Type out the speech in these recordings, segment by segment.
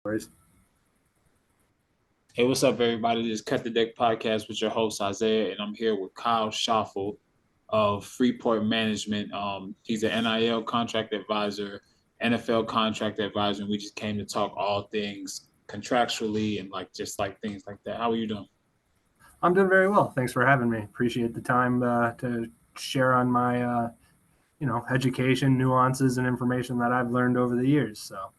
Worries. Hey, what's up, everybody? This is Cut the Deck podcast with your host Isaiah, and I'm here with Kyle Schaufel of Freeport Management. He's an NIL contract advisor, NFL contract advisor, and we just came to talk all things contractually and just like things like that. How are you doing? I'm doing very well. Thanks for having me. Appreciate the time to share on my education, nuances, and information that I've learned over the years. So,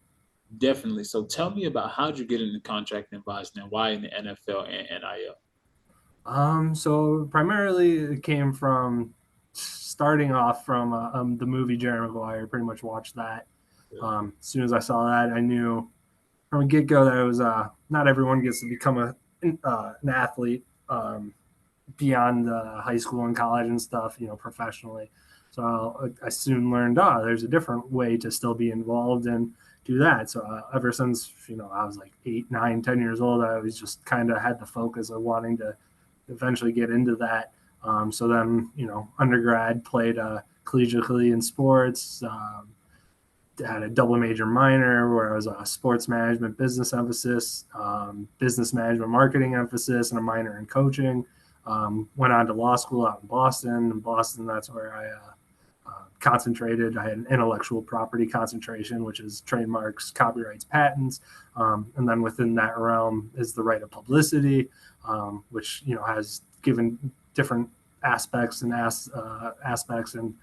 Definitely. So tell me about how'd you get into contract advising and why in the NFL and NIL? so primarily it came from starting off from the movie Jerry Maguire. Pretty much watched that. As soon as I saw that, I knew from a get go that it was not everyone gets to become an athlete. Beyond high school and college and stuff, professionally. So I soon learned, there's a different way to still be involved and do that. So ever since, I was like 8, 9, 10 years old, I was just kind of had the focus of wanting to eventually get into that. So then, undergrad played collegiately in sports, had a double major minor where I was a sports management business emphasis, business management marketing emphasis, and a minor in coaching. Went on to law school out in Boston. In Boston, that's where I concentrated. I had an intellectual property concentration, which is trademarks, copyrights, patents, and then within that realm is the right of publicity, which has given different aspects and aspects and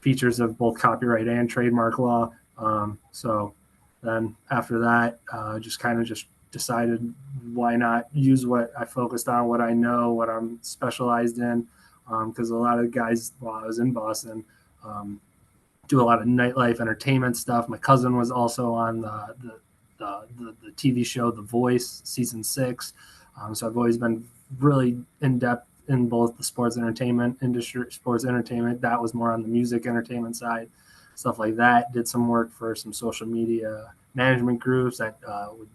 features of both copyright and trademark law. So then after that, just kind of just decided why not use what I focused on, what I know, what I'm specialized in. Because a lot of guys, while I was in Boston, um, do a lot of nightlife entertainment stuff. My cousin was also on the TV show The Voice season 6. So I've always been really in depth in both the sports entertainment industry, sports entertainment. That was more on the music entertainment side, stuff like that. Did some work for some social media management groups that would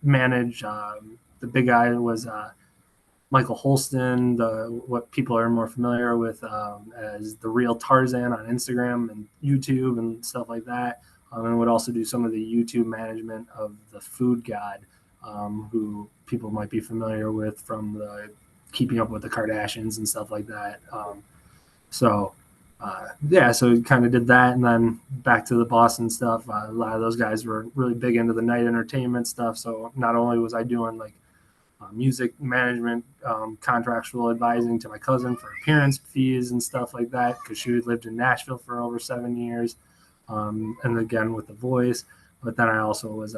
manage. The big guy was Michael Holston, the what people are more familiar with as the real Tarzan on Instagram and YouTube and stuff like that, and would also do some of the YouTube management of the Food God, who people might be familiar with from the Keeping Up with the Kardashians and stuff like that. So yeah, so kind of did that, and then back to the Boston stuff. A lot of those guys were really big into the night entertainment stuff. So not only was I doing like music management, contractual advising to my cousin for appearance fees and stuff like that, because she lived in Nashville for over 7 years, and again with the voice. But then I also was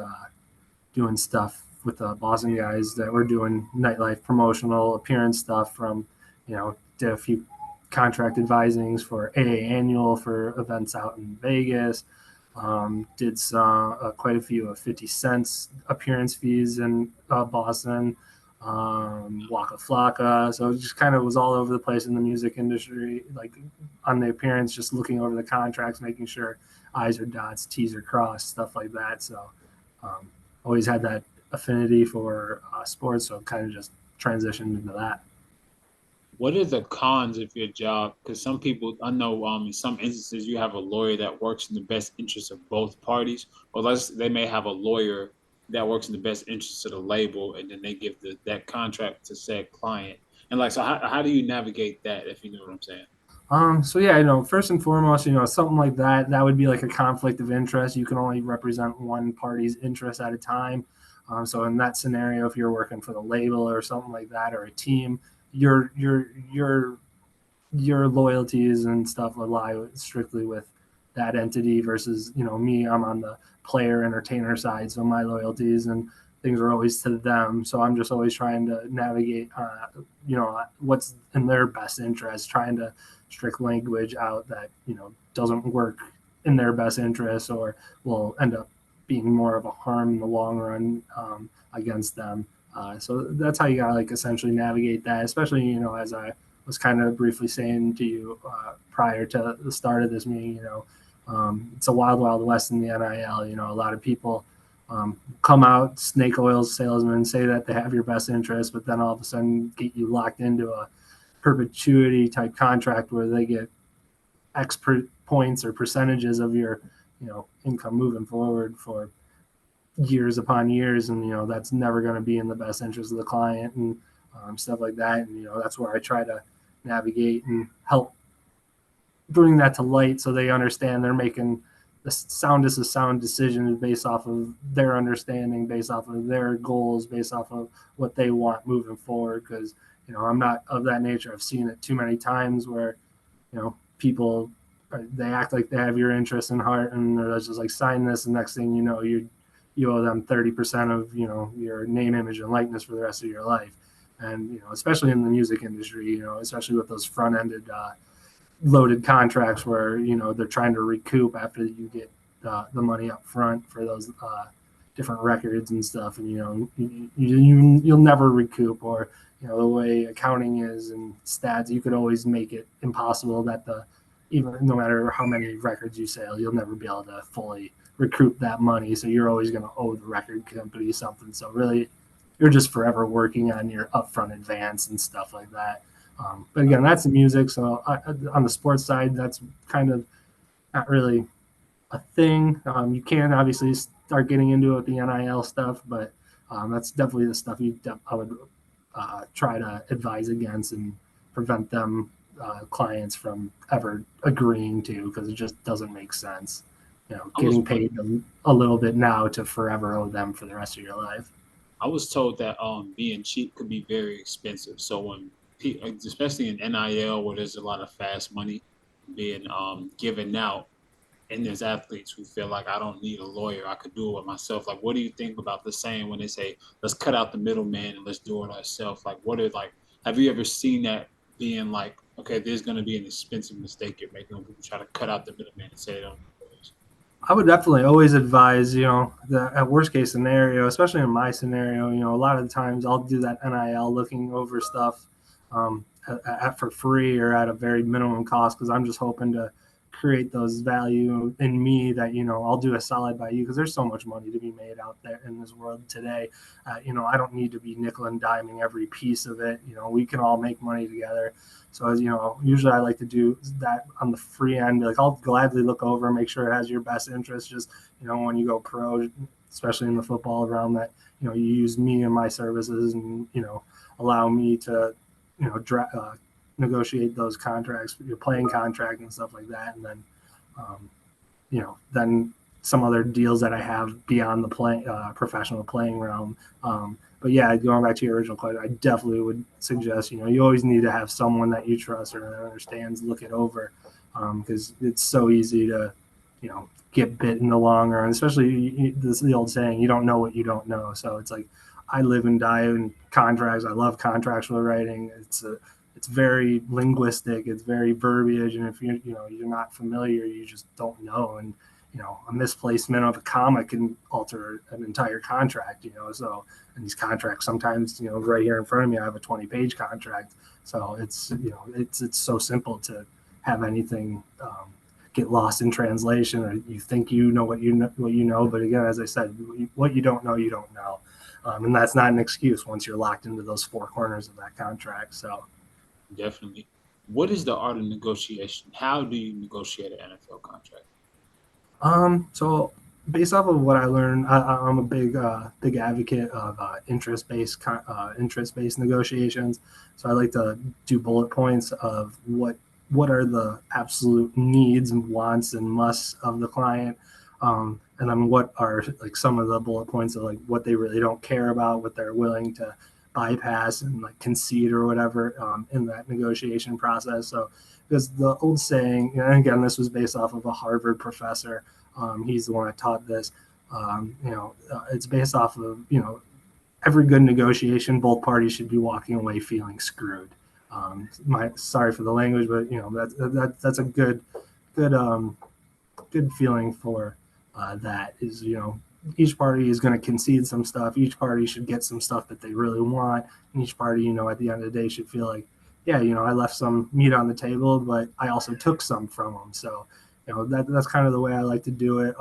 doing stuff with the Boston guys that were doing nightlife promotional appearance stuff from, did a few contract advisings for AA Annual for events out in Vegas. Did some quite a few of 50 cents appearance fees in Boston, Waka Flocka. So it just kind of was all over the place in the music industry, like on the appearance, just looking over the contracts, making sure I's are dots, T's are crossed, stuff like that. So um, always had that affinity for sports, so kind of just transitioned into that. What are the cons of your job? Because some people, I know, in some instances, you have a lawyer that works in the best interest of both parties, or less they may have a lawyer that works in the best interest of the label, and then they give that contract to said client. And like, so how do you navigate that? If you know what I'm saying? So yeah, first and foremost, something like that, that would be like a conflict of interest. You can only represent one party's interest at a time. So in that scenario, if you're working for the label or something like that, or a team, your your loyalties and stuff lie strictly with that entity versus me. I'm on the player entertainer side, so my loyalties and things are always to them. So I'm just always trying to navigate, what's in their best interest, trying to strict language out that doesn't work in their best interest or will end up being more of a harm in the long run against them. So that's how you gotta like essentially navigate that, especially as I was kind of briefly saying to you prior to the start of this meeting. It's a wild, wild west in the NIL. A lot of people come out, snake oil salesmen, say that they have your best interest, but then all of a sudden get you locked into a perpetuity type contract where they get points or percentages of your income moving forward for years upon years, and that's never going to be in the best interest of the client, and stuff like that. And that's where I try to navigate and help bring that to light so they understand they're making the soundest of sound decisions based off of their understanding, based off of their goals, based off of what they want moving forward. Because I'm not of that nature. I've seen it too many times where people, they act like they have your interest in heart, and they're just like, sign this, and next thing you know, you owe them 30% of your name, image, and likeness for the rest of your life. And especially in the music industry, especially with those front ended loaded contracts where they're trying to recoup after you get the money up front for those different records and stuff, and you'll never recoup. Or the way accounting is and stats, you could always make it impossible that even no matter how many records you sell, you'll never be able to fully recoup that money. So you're always going to owe the record company something. So really, you're just forever working on your upfront advance and stuff like that. But again, that's the music. So on the sports side, that's kind of not really a thing. You can obviously start getting into it with the NIL stuff, but that's definitely the stuff I would try to advise against and prevent them clients from ever agreeing to, because it just doesn't make sense. Getting paid a little bit now to forever owe them for the rest of your life. I was told that being cheap could be very expensive. So when especially in NIL where there's a lot of fast money being given out, and there's athletes who feel like, I don't need a lawyer, I could do it myself. Like, what do you think about the saying when they say, let's cut out the middleman and let's do it ourselves? Like, have you ever seen that being like, okay, there's going to be an expensive mistake you're making when people try to cut out the middleman and say they don't need lawyers? I would definitely always advise, at worst case scenario, especially in my scenario, a lot of the times I'll do that NIL looking over stuff for free or at a very minimum cost, because I'm just hoping to create those value in me that, I'll do a solid by you, because there's so much money to be made out there in this world today. I don't need to be nickel and diming every piece of it. We can all make money together. So as usually I like to do that on the free end. Like, I'll gladly look over, make sure it has your best interest. Just when you go pro, especially in the football realm, that you use me and my services, and allow me to negotiate those contracts, your playing contract and stuff like that, and then then some other deals that I have beyond the professional playing realm. But yeah, going back to your original question, I definitely would suggest, you always need to have someone that you trust or that understands, look it over, because it's so easy to, get bit in the long run, especially this the old saying, you don't know what you don't know. So it's like, I live and die in contracts. I love contractual writing. It's very linguistic. It's very verbiage. And if you're not familiar, you just don't know. And, a misplacement of a comma can alter an entire contract, so, and these contracts sometimes, right here in front of me, I have a 20-page contract. So it's so simple to have anything get lost in translation, or you think what you know. But again, as I said, what you don't know, you don't know. And that's not an excuse once you're locked into those four corners of that contract. So Definitely. What is the art of negotiation? How do you negotiate an NFL contract? So based off of what I learned, I'm a big advocate of interest based negotiations. So I like to do bullet points of what are the absolute needs and wants and musts of the client, and then what are like some of the bullet points of like what they really don't care about, what they're willing to bypass and like concede or whatever in that negotiation process. So because the old saying, and again, this was based off of a Harvard professor. He's the one that taught this. It's based off of, every good negotiation, both parties should be walking away feeling screwed. Sorry for the language, but that's a good feeling for that. Is each party is going to concede some stuff. Each party should get some stuff that they really want, and each party, at the end of the day, should feel like, yeah, I left some meat on the table, but I also took some from them. So, that's kind of the way I like to do it.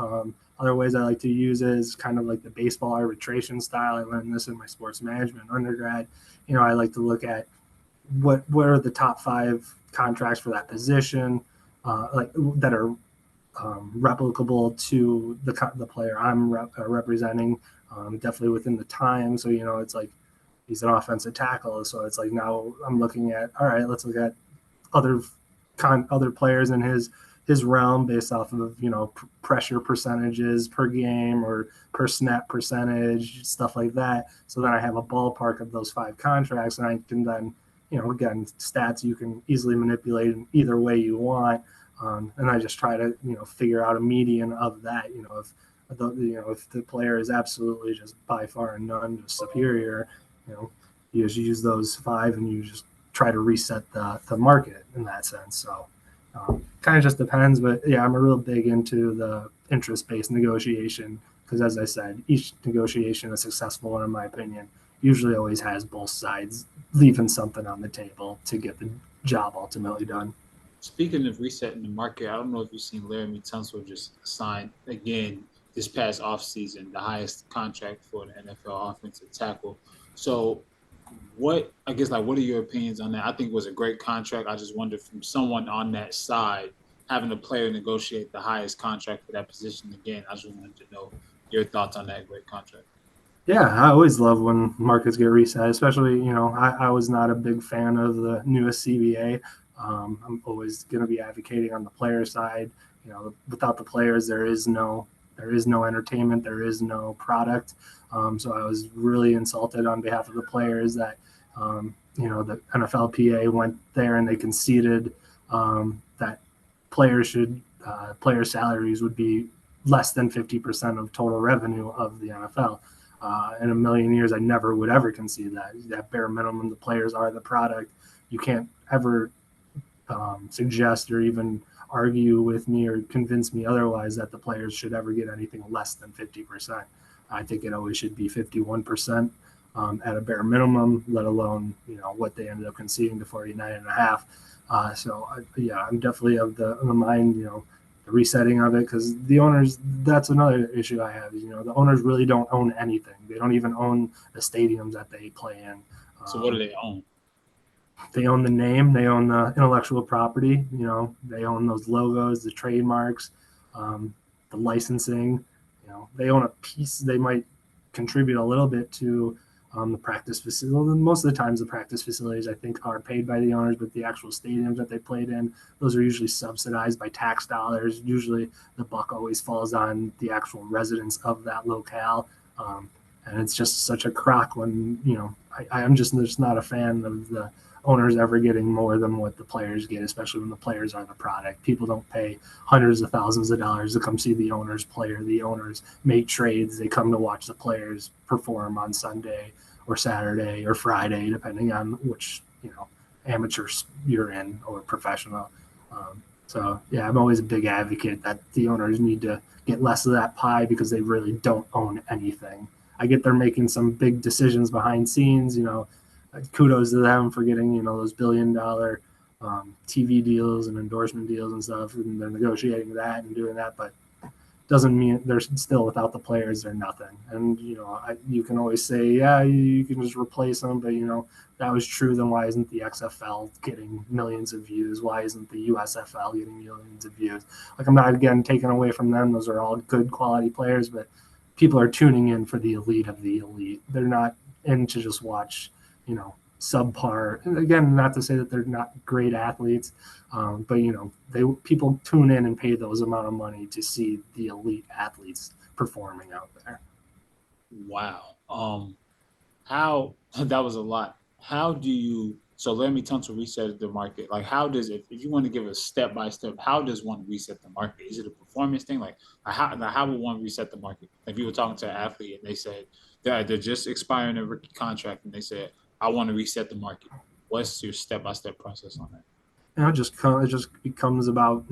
Other ways I like to use it is kind of like the baseball arbitration style. I learned this in my sports management undergrad. I like to look at what are the top 5 contracts for that position, like that are replicable to the player I'm representing, definitely within the time. So, it's like he's an offensive tackle. So it's like now I'm looking at, all right, let's look at other other players in his realm based off of pressure percentages per game or per snap percentage, stuff like that. So then I have a ballpark of those 5 contracts, and I can then again, stats you can easily manipulate in either way you want, and I just try to figure out a median of that. If the player is absolutely just by far and none just superior, you know you just use those 5 and you just try to reset the market in that sense. So kind of just depends, but yeah, I'm a real big into the interest-based negotiation because, as I said, each negotiation, a successful one in my opinion, usually always has both sides leaving something on the table to get the job ultimately done. Speaking of resetting the market, I don't know if you've seen Laramie Tunsil just signed again this past offseason, the highest contract for the NFL offensive tackle. So what I guess like what are your opinions on that? I think it was a great contract. I just wonder from someone on that side having a player negotiate the highest contract for that position again. I just wanted to know your thoughts on that great contract. Yeah, I always love when markets get reset, especially, I was not a big fan of the newest CBA. I'm always going to be advocating on the player side. Without the players, there is no entertainment, there is no product. So I was really insulted on behalf of the players that, the NFLPA went there and they conceded that player salaries would be less than 50% of total revenue of the NFL. In a million years, I never would ever concede that bare minimum. The players are the product. You can't ever suggest or even argue with me or convince me otherwise that the players should ever get anything less than 50%. I think it always should be 51% at a bare minimum, let alone what they ended up conceding to 49 and a half. Yeah, I'm definitely of the mind, the resetting of it, because the owners, that's another issue I have. The owners really don't own anything. They don't even own the stadiums that they play in. So what do they own? They own the name, they own the intellectual property. They own those logos, the trademarks, the licensing. They own a piece. They might contribute a little bit to the practice facility. Most of the times, the practice facilities I think are paid by the owners, but the actual stadiums that they played in, those are usually subsidized by tax dollars. Usually, the buck always falls on the actual residents of that locale. And it's just such a crock when I'm just not a fan of the owners ever getting more than what the players get, especially when the players are the product. People don't pay hundreds of thousands of dollars to come see the owners play, or the owners make trades. They come to watch the players perform on Sunday or Saturday or Friday, depending on which amateur you're in or professional. So yeah, I'm always a big advocate that the owners need to get less of that pie because they really don't own anything. I get they're making some big decisions behind scenes. Kudos to them for getting those $1 billion TV deals and endorsement deals and stuff, and they're negotiating that and doing that, but doesn't mean they're still, without the players, they're nothing. And you can always say, yeah, you can just replace them, but that was true. Then why isn't the XFL getting millions of views? Why isn't the USFL getting millions of views? Like, I'm not again taking away from them; those are all good quality players, but people are tuning in for the elite of the elite. They're not in to just watch subpar. And again, not to say that they're not great athletes, but people tune in and pay those amount of money to see the elite athletes performing out there. Wow. How that was a lot. How do you so let me turn to reset the market. Like how does it if you want to give a step by step, how does one reset the market? Is it a performance thing? Like how would one reset the market? If you were talking to an athlete and they said they're just expiring a rookie contract and they said, I want to reset the market. What's your step by step process on that? It just becomes about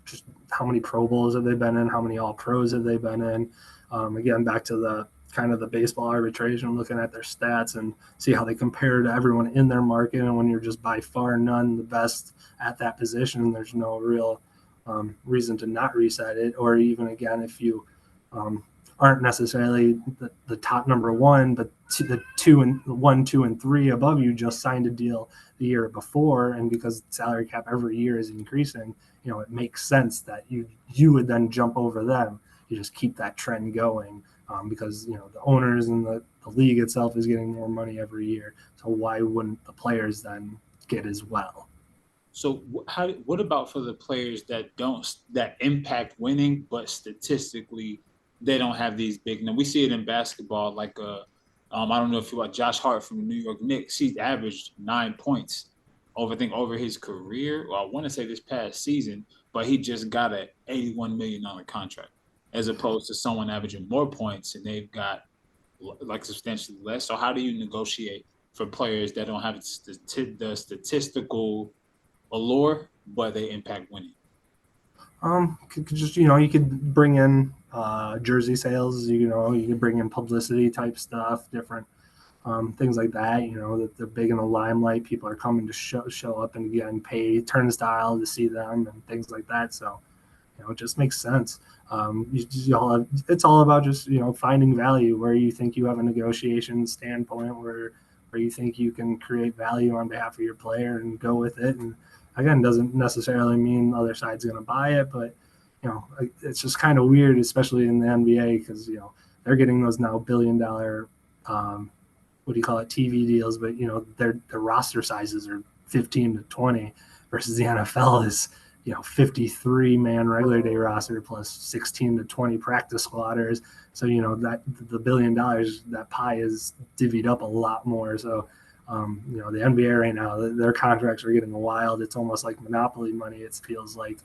just how many Pro Bowls have they been in, how many All Pros have they been in. Again, back to the kind of the baseball arbitration, looking at their stats and see how they compare to everyone in their market. And when you're just by far none the best at that position, there's no real reason to not reset it. Or even again, if you aren't necessarily the top number one, but the 1, 2, and 3 above you just signed a deal the year before, and because salary cap every year is increasing, it makes sense that you would then jump over them. You just keep that trend going, because the owners and the league itself is getting more money every year. So why wouldn't the players then get as well? So what about for the players that impact winning, but statistically they don't have these big? Now we see it in basketball, like I don't know if you like Josh Hart from the New York Knicks. He's averaged 9 points over his career. Well, I want to say this past season, but he just got a $81 million contract, as opposed to someone averaging more points and they've got like substantially less. So how do you negotiate for players that don't have the statistical allure, but they impact winning? Could just you could bring in jersey sales. You could bring in publicity type stuff, different things like that. That they're big in the limelight. People are coming to show up and getting paid turnstile to see them and things like that. So it just makes sense. It's all about just finding value where you think you have a negotiation standpoint where you think you can create value on behalf of your player and go with it. And again, doesn't necessarily mean the other side's going to buy it, but it's just kind of weird, especially in the NBA, because they're getting those now $1 billion what do you call it, TV deals, but their roster sizes are 15 to 20 versus the NFL is 53-man regular day roster plus 16 to 20 practice squatters. So that the $1 billion, that pie is divvied up a lot more. So the NBA right now, their contracts are getting wild. It's almost like monopoly money. It feels like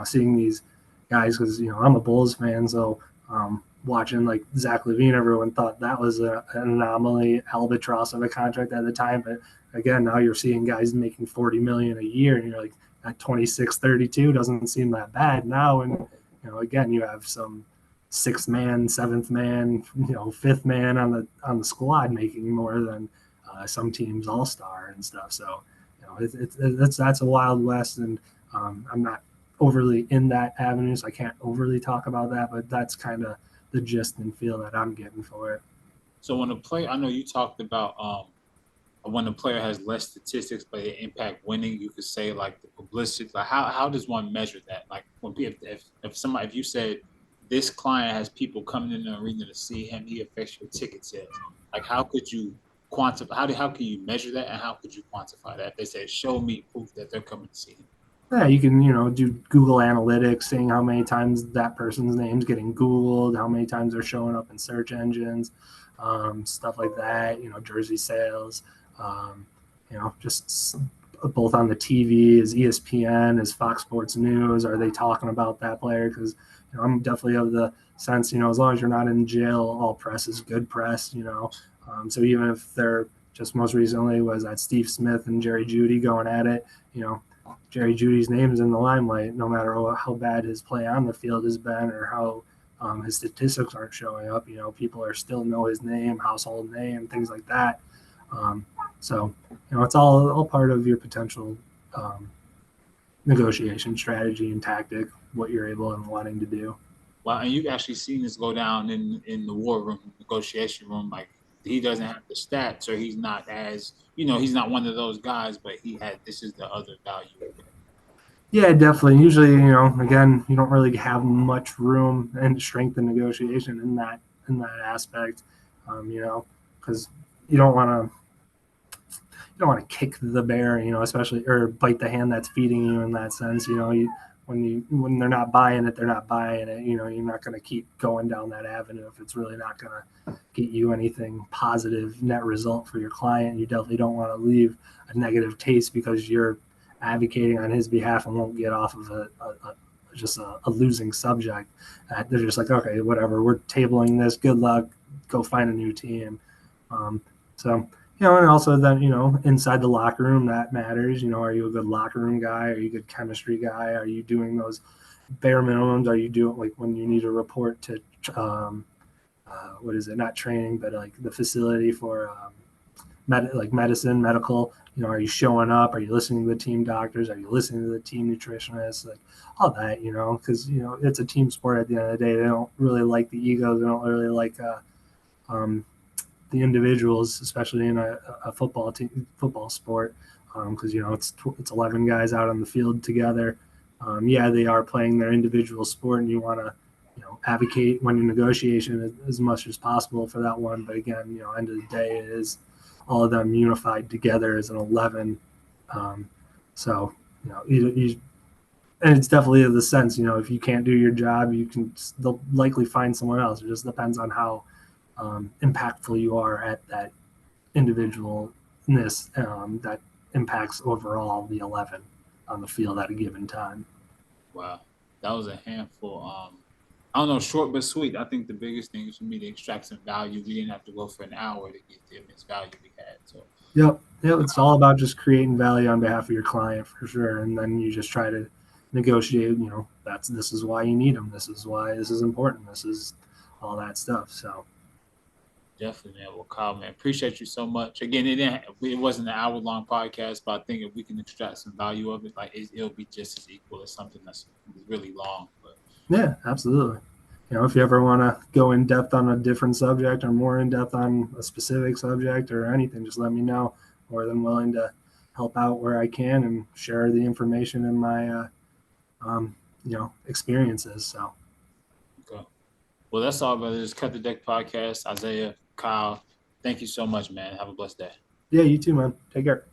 seeing these guys, because I'm a Bulls fan, so watching like Zach LaVine, everyone thought that was an anomaly, albatross of a contract at the time. But again, now you're seeing guys making $40 million a year, and you're like, at 26, 32 doesn't seem that bad now. And again, you have some sixth man, seventh man, fifth man on the squad making more than some teams all star and stuff. So that's a wild west, and I'm not overly in that avenue, so I can't overly talk about that. But that's kind of the gist and feel that I'm getting for it. So when a player, I know you talked about when a player has less statistics but they impact winning, you could say like the publicity. Like how does one measure that? Like when if you said this client has people coming in the arena to see him, he affects your ticket sales. Like how could you quantify? How can you measure that, and how could you quantify that? If they say show me proof that they're coming to see him. Yeah, you can, do Google Analytics, seeing how many times that person's name's getting Googled, how many times they're showing up in search engines, stuff like that. Jersey sales, um, just both on the TV, is ESPN, is Fox Sports News, are they talking about that player? Because I'm definitely of the sense, as long as you're not in jail, all press is good press. So even if they're just most recently was that Steve Smith and Jerry Jeudy going at it, Jerry Jeudy's name is in the limelight, no matter how bad his play on the field has been or how his statistics aren't showing up. People are still know his name, household name, things like that. So it's all part of your potential negotiation strategy and tactic, what you're able and wanting to do. Well, and you've actually seen this go down in the war room, negotiation room. Like he doesn't have the stats, or he's not as he's not one of those guys, but this is the other value. Yeah, definitely. Usually, again, you don't really have much room and strength in negotiation in that aspect, because you don't want to kick the bear, especially or bite the hand that's feeding you in that sense. When they're not buying it, they're not buying it. You're not going to keep going down that avenue if it's really not going to get you anything positive net result for your client. You definitely don't want to leave a negative taste because you're advocating on his behalf and won't get off of a losing subject. They're just like, okay, whatever, we're tabling this. Good luck. Go find a new team. So and also then, inside the locker room, that matters. Are you a good locker room guy? Are you a good chemistry guy? Are you doing those bare minimums? Are you doing like when you need to report to, what is it? Not training, but like the facility for medicine, medical. Are you showing up? Are you listening to the team doctors? Are you listening to the team nutritionists? Like all that, because it's a team sport at the end of the day. They don't really like the egos. They don't really like the individuals, especially in a football sport, because it's 11 guys out on the field together. Yeah, they are playing their individual sport, and you want to advocate when you're negotiation as much as possible for that one. But again, end of the day, it is all of them unified together as an 11. So and it's definitely the sense, if you can't do your job, they'll likely find someone else. It just depends on how impactful you are at that individualness that impacts overall the 11 on the field at a given time. Wow, that was a handful. I don't know, short but sweet. I think the biggest thing is for me to extract some value. We didn't have to go for an hour to get the immense value we had. So, Yep. It's all about just creating value on behalf of your client for sure, and then you just try to negotiate. This is why you need them. This is why this is important. This is all that stuff. So. definitely, man. Well, Kyle, man, appreciate you so much. Again, it wasn't an hour-long podcast, but I think if we can extract some value of it, like it'll be just as equal as something that's really long. But Yeah, absolutely. If you ever want to go in depth on a different subject or more in depth on a specific subject or anything, just let me know. More than willing to help out where I can and share the information in my, experiences. So. okay. Well, that's all, brothers. Cut the Deck podcast. Isaiah, Kyle, thank you so much, man. Have a blessed day. Yeah, you too, man. Take care.